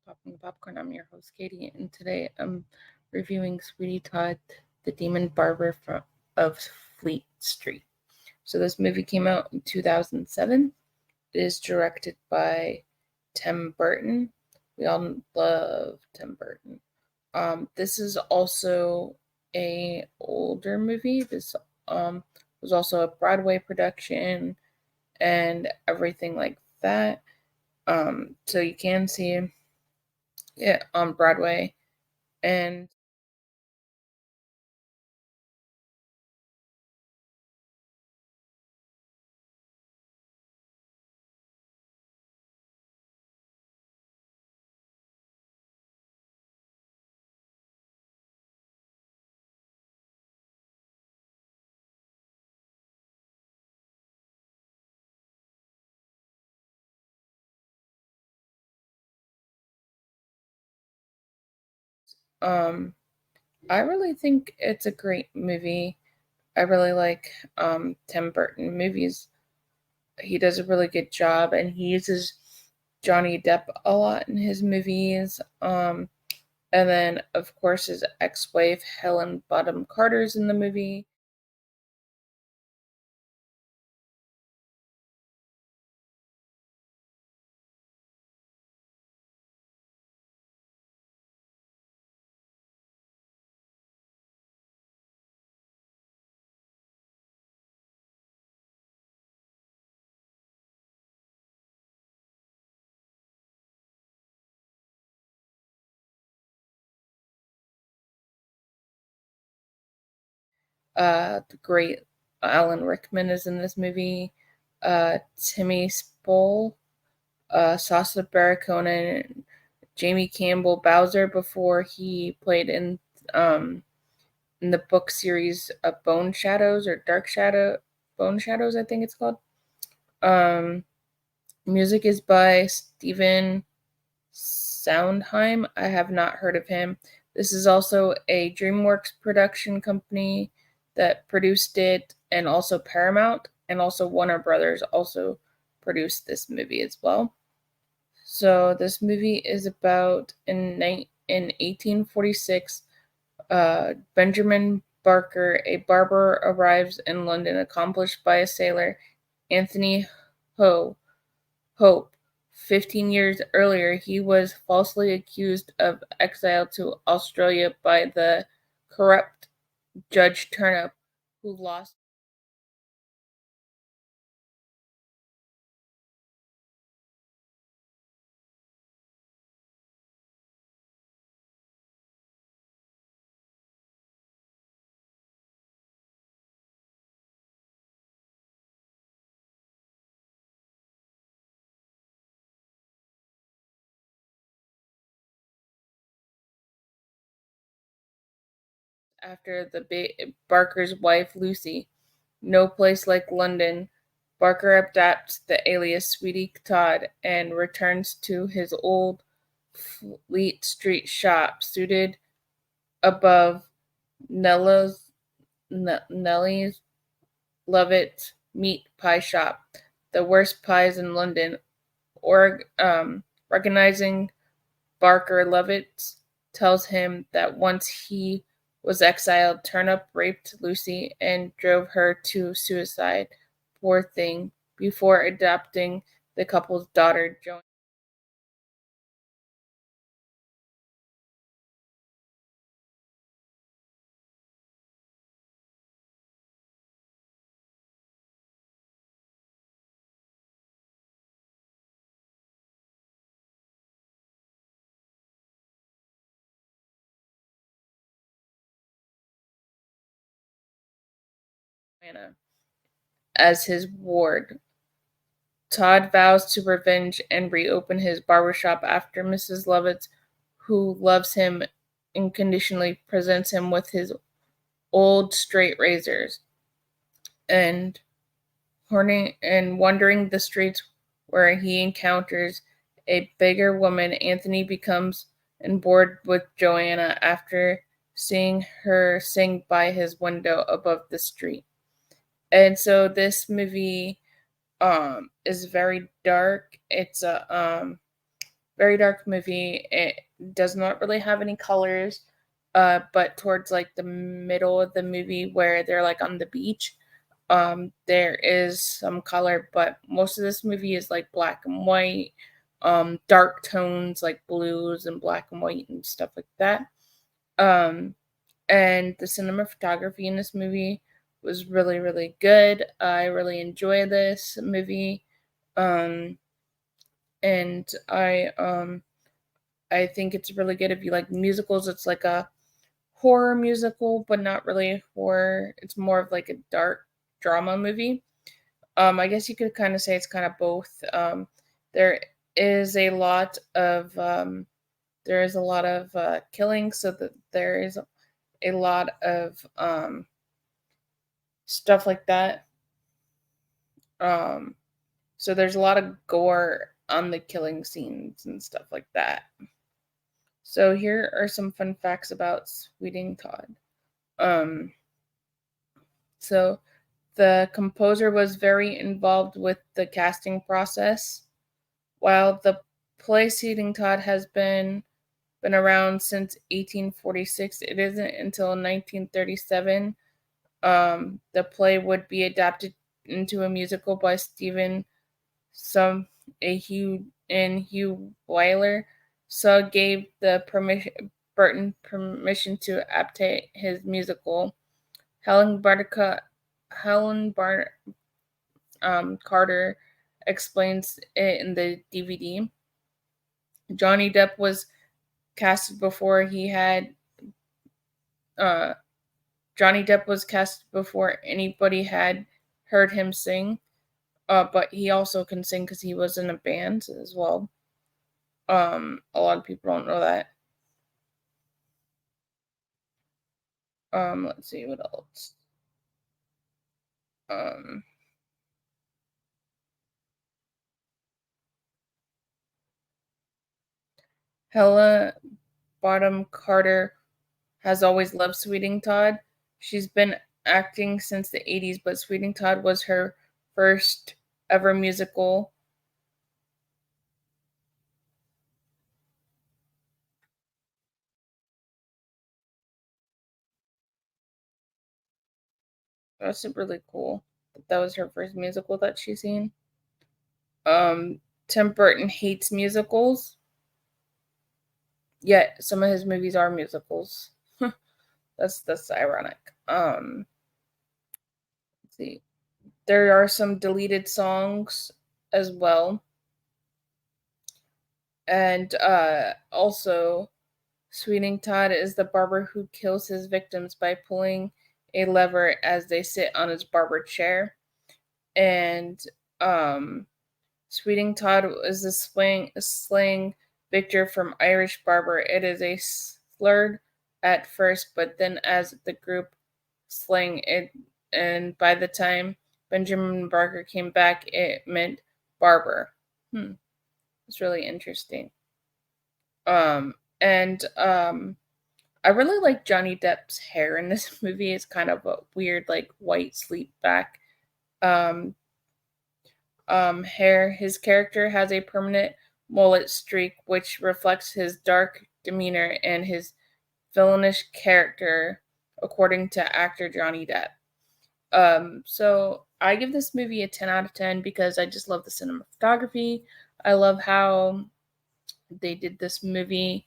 Popping the Popcorn. I'm your host, Katie, and today I'm reviewing Sweetie Todd, the Demon Barber of Fleet Street. So this movie came out in 2007. It is directed by Tim Burton. We all love Tim Burton. This is also a older movie. This was also a Broadway production and everything like that. So you can see it on Broadway, and um, I really think it's a great movie. I really like Tim Burton movies. He does a really good job, and he uses Johnny Depp a lot in his movies. And then of course his ex-wife Helen Bottom Carter's in the movie. The great Alan Rickman is in this movie. Timmy Spall, Sasha Baron Cohen, Jamie Campbell Bowser before he played um in the book series of Bone Shadows or Bone Shadows, I think it's called. Um, Music is by Steven Sondheim. I have not heard of him. This is also a DreamWorks production company that produced it, and also Paramount, and also Warner Brothers also produced this movie as well. So this movie is about in 1846, Benjamin Barker, a barber, arrives in London, accompanied by a sailor, Anthony Ho Hope. 15 years earlier, he was falsely accused of exile to Australia by the corrupt Judge Turnip, who lost after Barker's wife Lucy. No place like London. Barker adopts the alias Sweetie Todd and returns to his old Fleet Street shop, suited above Nellie's Lovett's meat pie shop, the worst pies in London. Or recognizing Barker, Lovett tells him that once he was exiled, Turnip raped Lucy and drove her to suicide. Poor thing. Before adopting the couple's daughter, Joanna, as his ward. Todd vows to revenge and reopen his barbershop after Mrs. Lovett, who loves him unconditionally, presents him with his old straight razors. And wandering the streets where he encounters a bigger woman, Anthony becomes bored with Joanna after seeing her sing by his window above the street. And so this movie is very dark. It's a very dark movie. It does not really have any colors, but towards like the middle of the movie where they're like on the beach, there is some color, but most of this movie is like black and white, dark tones like blues and black and white and stuff like that. Um, and the cinematography in this movie was really, really good. I really enjoy this movie. Um, and I think it's really good if you like musicals. It's like a horror musical, but not really horror. It's more of like a dark drama movie. I guess you could kind of say it's kind of both. There is a lot of killing, so that there is a lot of stuff like that. Um, so there's a lot of gore on the killing scenes and stuff like that. So here are some fun facts about Sweeting Todd. Um, so the composer was very involved with the casting process. While the play Sweeting Todd has been around since 1846, it isn't until 1937 the play would be adapted into a musical by Hugh Weiler. So gave the Burton permission to adapt his musical. Helen Bartica, Helen Bar, Carter explains it in the DVD. Johnny Depp was casted before he had. Uh, Johnny Depp was cast before anybody had heard him sing. But he also can sing because he was in a band as well. A lot of people don't know that. Let's see what else. Um, Hella Bottom Carter has always loved Sweeting Todd. She's been acting since the 80s, but Sweeting Todd was her first ever musical. That's really cool. That was her first musical that she's seen. Tim Burton hates musicals, yet some of his movies are musicals. That's ironic. Let's see. There are some deleted songs as well. And also, Sweeney Todd is the barber who kills his victims by pulling a lever as they sit on his barber chair. And um, Sweeting Todd is a slang Victor from Irish Barber. It is a slurred at first, but then as the group slang it, and by the time Benjamin Barker came back, it meant barber. It's really interesting. And I really like Johnny Depp's hair in this movie. It's kind of a weird, like white sleep back. Um, Hair. His character has a permanent mullet streak, which reflects his dark demeanor and his villainish character, according to actor Johnny Depp. So I give this movie a 10 out of 10 because I just love the cinematography. I love how they did this movie.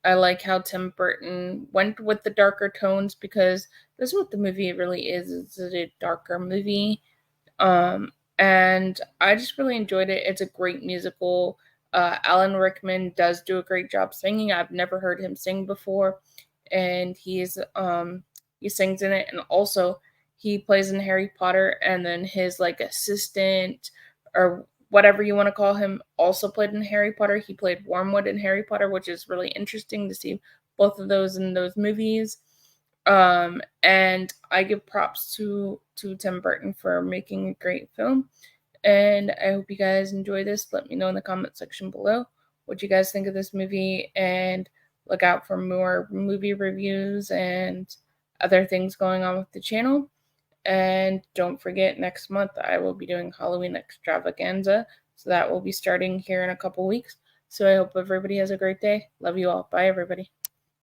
I like how Tim Burton went with the darker tones because this is what the movie really is. It's a darker movie. And I just really enjoyed it. It's a great musical. Alan Rickman does do a great job singing. I've never heard him sing before, and he sings in it, and also he plays in Harry Potter, and then his like assistant or whatever you want to call him also played in Harry Potter. He played Wormwood in Harry Potter, which is really interesting to see both of those in those movies. And I give props to Tim Burton for making a great film. And I hope you guys enjoy this. Let me know in the comment section below what you guys think of this movie, and look out for more movie reviews and other things going on with the channel. And don't forget, next month I will be doing Halloween extravaganza. So that will be starting here in a couple weeks. So I hope everybody has a great day. Love you all. Bye, everybody.